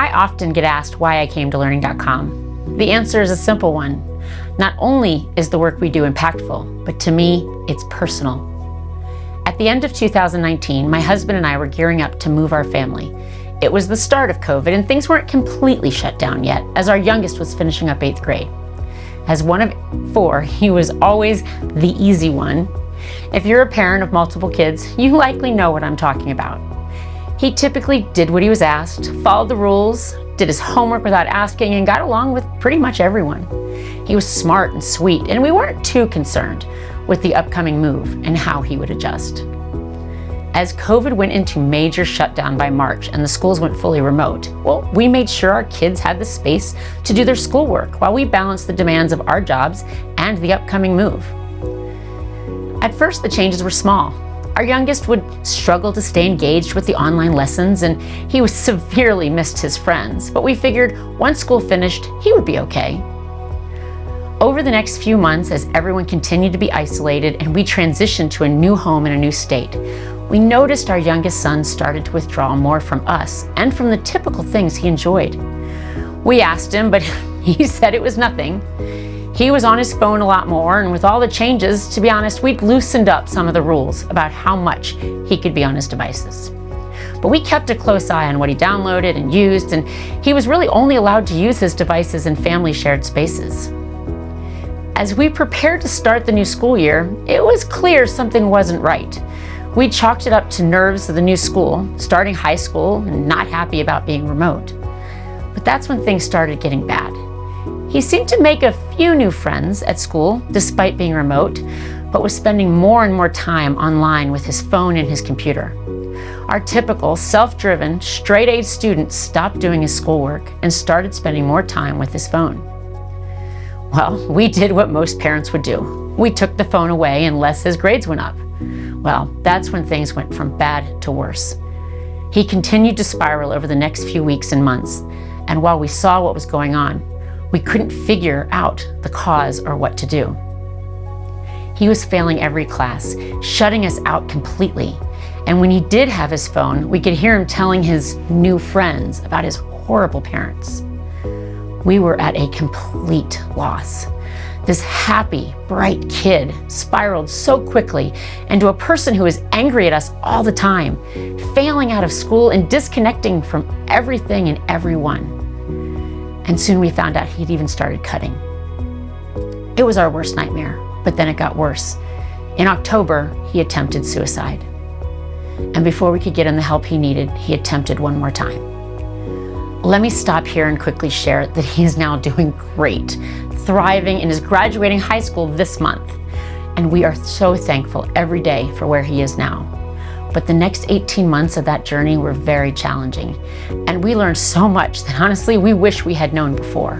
I often get asked why I came to Learning.com. The answer is a simple one. Not only is the work we do impactful, but to me, it's personal. At the end of 2019, my husband and I were gearing up to move our family. It was the start of COVID and things weren't completely shut down yet, as our youngest was finishing up 8th grade. As one of 4, he was always the easy one. If you're a parent of multiple kids, you likely know what I'm talking about. He typically did what he was asked, followed the rules, did his homework without asking, and got along with pretty much everyone. He was smart and sweet, and we weren't too concerned with the upcoming move and how he would adjust. As COVID went into major shutdown by March and the schools went fully remote, well, we made sure our kids had the space to do their schoolwork while we balanced the demands of our jobs and the upcoming move. At first, the changes were small. Our youngest would struggle to stay engaged with the online lessons, and he was severely missed his friends, but we figured once school finished, he would be okay. Over the next few months, as everyone continued to be isolated and we transitioned to a new home in a new state, we noticed our youngest son started to withdraw more from us and from the typical things he enjoyed. We asked him, but he said it was nothing. He was on his phone a lot more, and with all the changes, to be honest, we'd loosened up some of the rules about how much he could be on his devices. But we kept a close eye on what he downloaded and used, and he was really only allowed to use his devices in family shared spaces. As we prepared to start the new school year, it was clear something wasn't right. We chalked it up to nerves of the new school, starting high school and not happy about being remote. But that's when things started getting bad. He seemed to make a few new friends at school, despite being remote, but was spending more and more time online with his phone and his computer. Our typical self-driven, straight-A student stopped doing his schoolwork and started spending more time with his phone. Well, we did what most parents would do. We took the phone away unless his grades went up. Well, that's when things went from bad to worse. He continued to spiral over the next few weeks and months, and while we saw what was going on, we couldn't figure out the cause or what to do. He was failing every class, shutting us out completely, and when he did have his phone, we could hear him telling his new friends about his horrible parents. We were at a complete loss. This happy, bright kid spiraled so quickly into a person who was angry at us all the time, failing out of school and disconnecting from everything and everyone. And soon we found out he'd even started cutting. It was our worst nightmare, but then it got worse. In October, he attempted suicide. And before we could get him the help he needed, he attempted one more time. Let me stop here and quickly share that he's now doing great, thriving, and is graduating high school this month. And we are so thankful every day for where he is now. But the next 18 months of that journey were very challenging, and we learned so much that honestly we wish we had known before.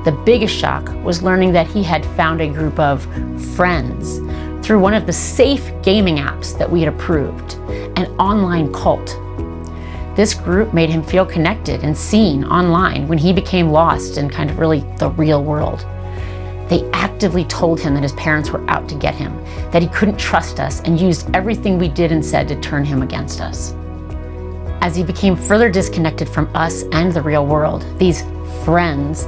The biggest shock was learning that he had found a group of friends through one of the safe gaming apps that we had approved, an online cult. This group made him feel connected and seen online when he became lost in kind of really the real world. They actively told him that his parents were out to get him, that he couldn't trust us, and used everything we did and said to turn him against us. As he became further disconnected from us and the real world, these friends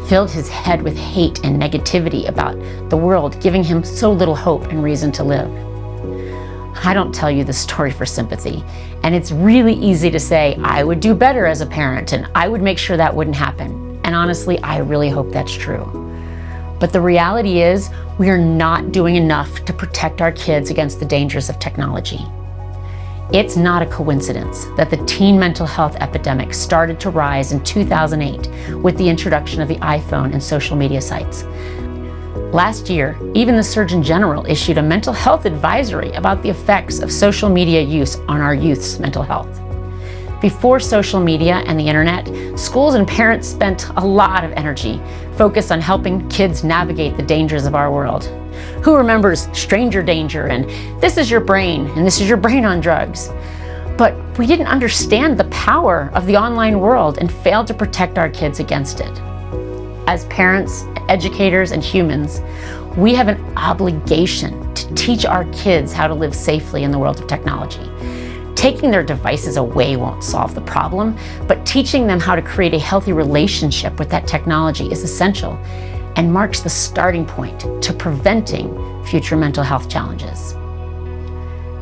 filled his head with hate and negativity about the world, giving him so little hope and reason to live. I don't tell you this story for sympathy, and it's really easy to say, I would do better as a parent, and I would make sure that wouldn't happen. And honestly, I really hope that's true. But the reality is, we are not doing enough to protect our kids against the dangers of technology. It's not a coincidence that the teen mental health epidemic started to rise in 2008 with the introduction of the iPhone and social media sites. Last year, even the Surgeon General issued a mental health advisory about the effects of social media use on our youth's mental health. Before social media and the internet, schools and parents spent a lot of energy focused on helping kids navigate the dangers of our world. Who remembers stranger danger and this is your brain and this is your brain on drugs? But we didn't understand the power of the online world and failed to protect our kids against it. As parents, educators, and humans, we have an obligation to teach our kids how to live safely in the world of technology. Taking their devices away won't solve the problem, but teaching them how to create a healthy relationship with that technology is essential and marks the starting point to preventing future mental health challenges.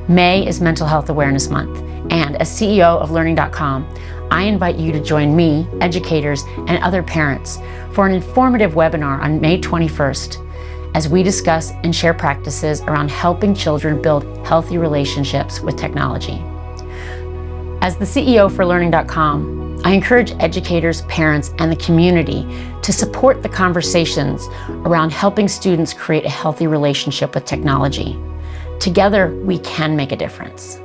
May is Mental Health Awareness Month, and as CEO of Learning.com, I invite you to join me, educators, and other parents for an informative webinar on May 21st as we discuss and share practices around helping children build healthy relationships with technology. As the CEO for Learning.com, I encourage educators, parents, and the community to support the conversations around helping students create a healthy relationship with technology. Together, we can make a difference.